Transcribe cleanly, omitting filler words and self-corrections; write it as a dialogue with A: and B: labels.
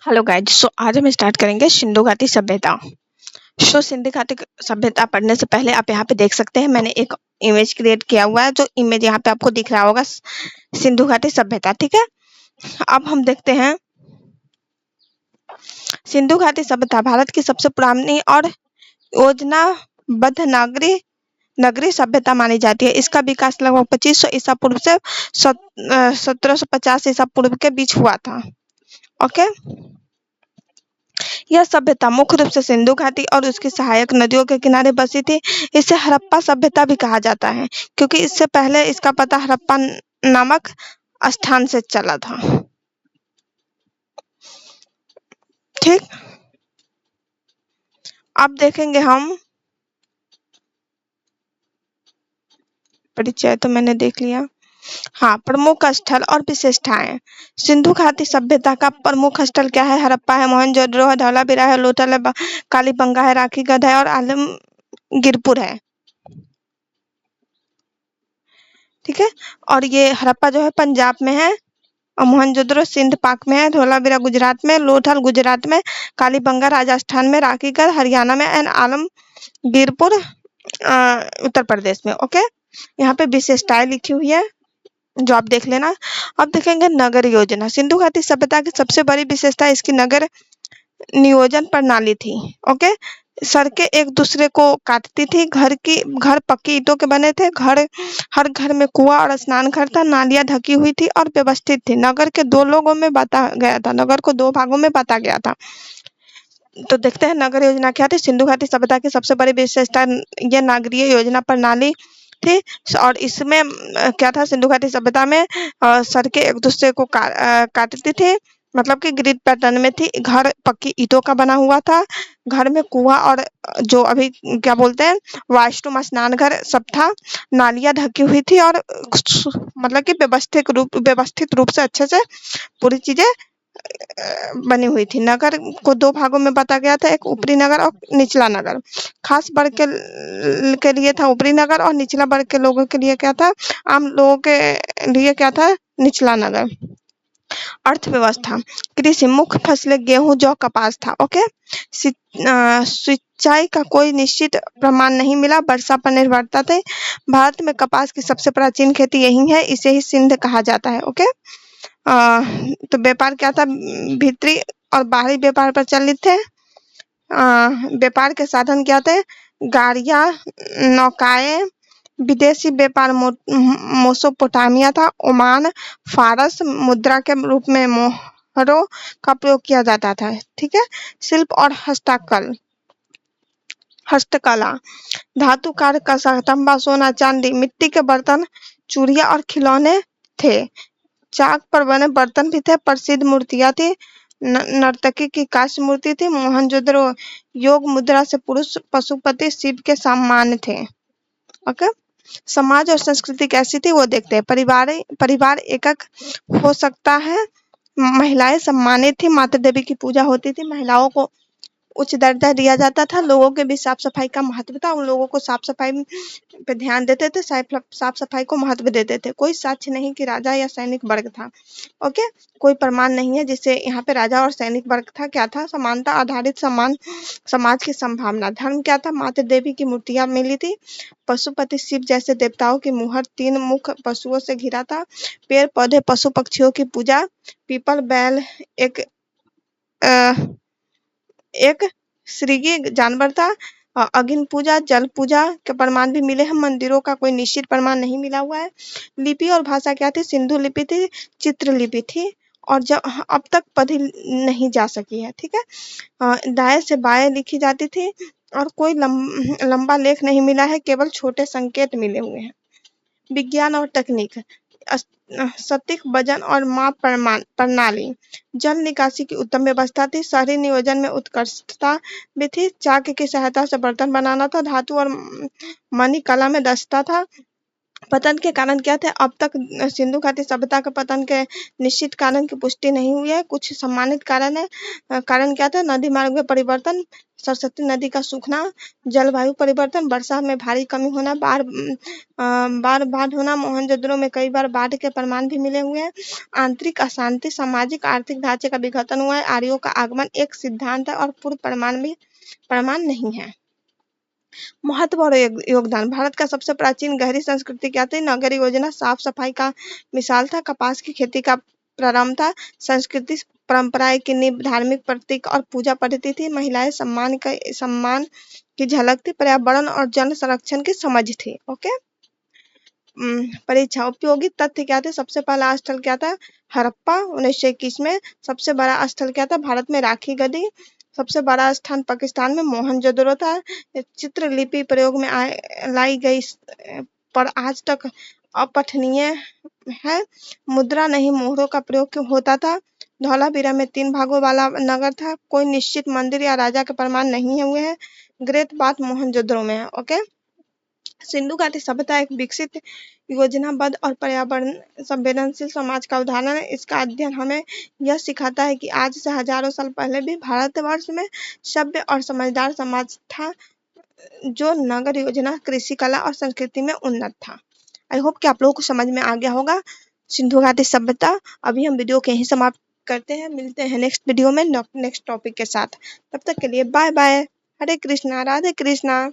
A: Hello guys. आज हम start करेंगे सिंधु घाटी सभ्यता। सिंधु घाटी सभ्यता पढ़ने से पहले आप यहाँ पे देख सकते हैं, मैंने एक इमेज क्रिएट किया हुआ है। जो इमेज यहाँ पे आपको दिख रहा होगा, सिंधु घाटी सभ्यता, ठीक है। अब हम देखते हैं, सिंधु घाटी सभ्यता भारत की सबसे पुरानी और योजनाबद्ध नगरीय सभ्यता मानी जाती है। इसका विकास लगभग 2500 ईसा पूर्व से 1750 ईसा पूर्व के बीच हुआ था। ओके, यह सभ्यता मुख्य रूप से सिंधु घाटी और उसकी सहायक नदियों के किनारे बसी थी। इसे हड़प्पा सभ्यता भी कहा जाता है, क्योंकि इससे पहले इसका पता हड़प्पा नामक स्थान से चला था। ठीक, अब देखेंगे हम, परिचय तो मैंने देख लिया। हाँ, प्रमुख स्थल और विशेषताएं। सिंधु घाटी सभ्यता का प्रमुख स्थल क्या है? हड़प्पा है, मोहनजोदड़ो है, धौलावीरा है, लोथल है, कालीबंगा है, राखीगढ़ है और आलमगीरपुर है। ठीक है, और ये हड़प्पा जो है पंजाब में है, और मोहनजोदड़ो सिंध पाक में है, धौलावीरा गुजरात में, लोथल गुजरात में, कालीबंगा राजस्थान में, राखीगढ़ हरियाणा में एंड आलमगीरपुर उत्तर प्रदेश में। ओके, यहाँ पे विशेषताएं लिखी हुई है जो आप देख लेना। अब देखेंगे नगर योजना। सिंधु घाटी सभ्यता की सबसे बड़ी विशेषता इसकी नगर नियोजन प्रणाली थी। ओके, सड़कें एक दूसरे को काटती थी, घर पक्की ईंटों के बने थे, हर घर में कुआं और स्नान घर था, नालियां ढकी हुई थी और व्यवस्थित थी। नगर के दो लोगों में बांटा गया था, नगर को दो भागों में बांटा गया था। तो देखते हैं नगर योजना क्या थी। सिंधु घाटी सभ्यता की सबसे बड़ी विशेषता यह नागरीय योजना प्रणाली थी, और इसमें क्या था, सिंधु घाटी सभ्यता में सड़कें एक दूसरे को काटती थी, मतलब कि ग्रिड पैटर्न में थी। घर पक्की ईंटों का बना हुआ था, घर में कुआं और जो अभी क्या बोलते हैं वाशरूम स्नान घर सब था, नालियां ढकी हुई थी और मतलब कि व्यवस्थित रूप से अच्छे से पूरी चीजें बनी हुई थी। नगर को दो भागों में बांटा गया था, एक ऊपरी नगर और निचला नगर। खास वर्ग के लिए था ऊपरी नगर, और निचला वर्ग के लोगों के लिए क्या था, आम लोगों के लिए क्या था, निचला नगर। अर्थव्यवस्था, कृषि, मुख्य फसलें गेहूं, जौ, कपास था। ओके, सिंचाई का कोई निश्चित प्रमाण नहीं मिला, वर्षा पर निर्भरता थे। भारत में कपास की सबसे प्राचीन खेती यही है, इसे ही सिंध कहा जाता है। ओके, तो व्यापार क्या था, भीतरी और बाहरी व्यापार प्रचलित थे। व्यापार के साधन क्या थे, गाड़ियां, नौकाएं। विदेशी व्यापार मेसोपोटामिया था, ओमान, फारस। मुद्रा के रूप में मोहरों का प्रयोग किया जाता था। ठीक है, शिल्प और हस्तकला, धातु कार्य का तांबा, सोना, चांदी, मिट्टी के बर्तन, चूड़ियां और खिलौने थे। चाक पर बने बर्तन भी थे, प्रसिद्ध मूर्तियां थी। नर्तकी की कांस्य मूर्ति थी। मोहनजोदड़ो योग मुद्रा से पुरुष पशुपति शिव के सम्मान थे। ओके, समाज और संस्कृति कैसी थी वो देखते हैं। परिवार एकक हो सकता है, महिलाएं सम्मानित थी, माता देवी की पूजा होती थी, महिलाओं को उच्च दर्जा दिया जाता था, लोगों के भी साफ सफाई का महत्व था, उन लोगों को साफ सफाई पे ध्यान देते थे, साफ सफाई को महत्व देते थे। कोई साक्ष्य नहीं कि राजा या सैनिक वर्ग था। ओके, कोई प्रमाण नहीं है जिससे यहाँ पे राजा और सैनिक वर्ग था। क्या था, समानता आधारित समान समाज की संभावना। धर्म क्या था, माता देवी की मूर्तियां मिली थी, पशुपति शिव जैसे देवताओं की मुहर, 3 मुख्य पशुओं से घिरा था, पेड़ पौधे, पशु पक्षियों की पूजा, पीपल, बैल, एक श्रृंगी जानवर था। अग्नि पूजा, जल पूजा के प्रमाण भी मिले हैं, मंदिरों का कोई निश्चित प्रमाण नहीं मिला हुआ है। लिपि और भाषा क्या थी, सिंधु लिपि थी, चित्रलिपि थी, और जब अब तक पढ़ी नहीं जा सकी है। ठीक है, दाएं से बाएं लिखी जाती थी, और कोई लंबा लेख नहीं मिला है, केवल छोटे संकेत मिले हुए हैं। विज्ञान और तकनीक, सटीक वजन और माप प्रणाली, जल निकासी की उत्तम व्यवस्था थी, शहरी नियोजन में उत्कृष्टता भी थी, चाक की सहायता से बर्तन बनाना था, धातु और मणि कला में दक्षता था, पतन के कारण क्या थे? अब तक सिंधु घाटी सभ्यता के पतन के निश्चित कारण की पुष्टि नहीं हुई है। कुछ सम्मानित कारण है। कारण क्या था? नदी मार्ग में परिवर्तन, सरस्वती नदी का सूखना, जलवायु परिवर्तन, वर्षा में भारी कमी होना, बाढ़ होना, मोहनजोदड़ो में कई बार बाढ़ के प्रमाण भी मिले हुए हैं। आंतरिक अशांति, सामाजिक आर्थिक ढांचे का विघटन हुआ है। आर्यों का आगमन एक सिद्धांत है और पूर्व प्रमाण नहीं है। महत्व और योगदान। भारत का सबसे प्राचीन गहरी संस्कृति क्या थी? नगर योजना, साफ सफाई का मिसाल था। कपास की खेती का प्रारंभ था। संस्कृति परंपराएं की नींव, धार्मिक प्रतीक और पूजा पद्धति थी। महिलाएं सम्मान की झलक थी। पर्यावरण और जल संरक्षण की समझ थी। ओके। परीक्षा। उपयोगी तथ्य क्या थे? सबसे पहला स्थल क्या था? हड़प्पा 1921 में। सबसे बड़ा स्थल क्या था? भारत में राखी गद्दी। सबसे बड़ा स्थान पाकिस्तान में मोहनजोदड़ो था। चित्रलिपि प्रयोग में लाई गई पर आज तक अपठनीय है। मुद्रा नहीं मोहरों का प्रयोग क्यों होता था? धौलावीरा में 3 भागों वाला नगर था। कोई निश्चित मंदिर या राजा के प्रमाण नहीं हुए हैं। ग्रेट बात मोहनजोदड़ो में है। ओके। सिंधु घाटी सभ्यता एक विकसित, योजनाबद्ध और पर्यावरण संवेदनशील समाज का उदाहरण है। इसका अध्ययन हमें यह सिखाता है कि आज से हजारों साल पहले भी भारतवर्ष में सभ्य और समझदार समाज था, जो नगर योजना, कृषि, कला और संस्कृति में उन्नत था। आई होप कि आप लोगों को समझ में आ गया होगा सिंधु घाटी सभ्यता। अभी हम वीडियो को यहीं समाप्त करते हैं। मिलते हैं नेक्स्ट वीडियो में नेक्स्ट टॉपिक के साथ। तब तक के लिए बाय बाय। हरे कृष्णा, राधे कृष्णा।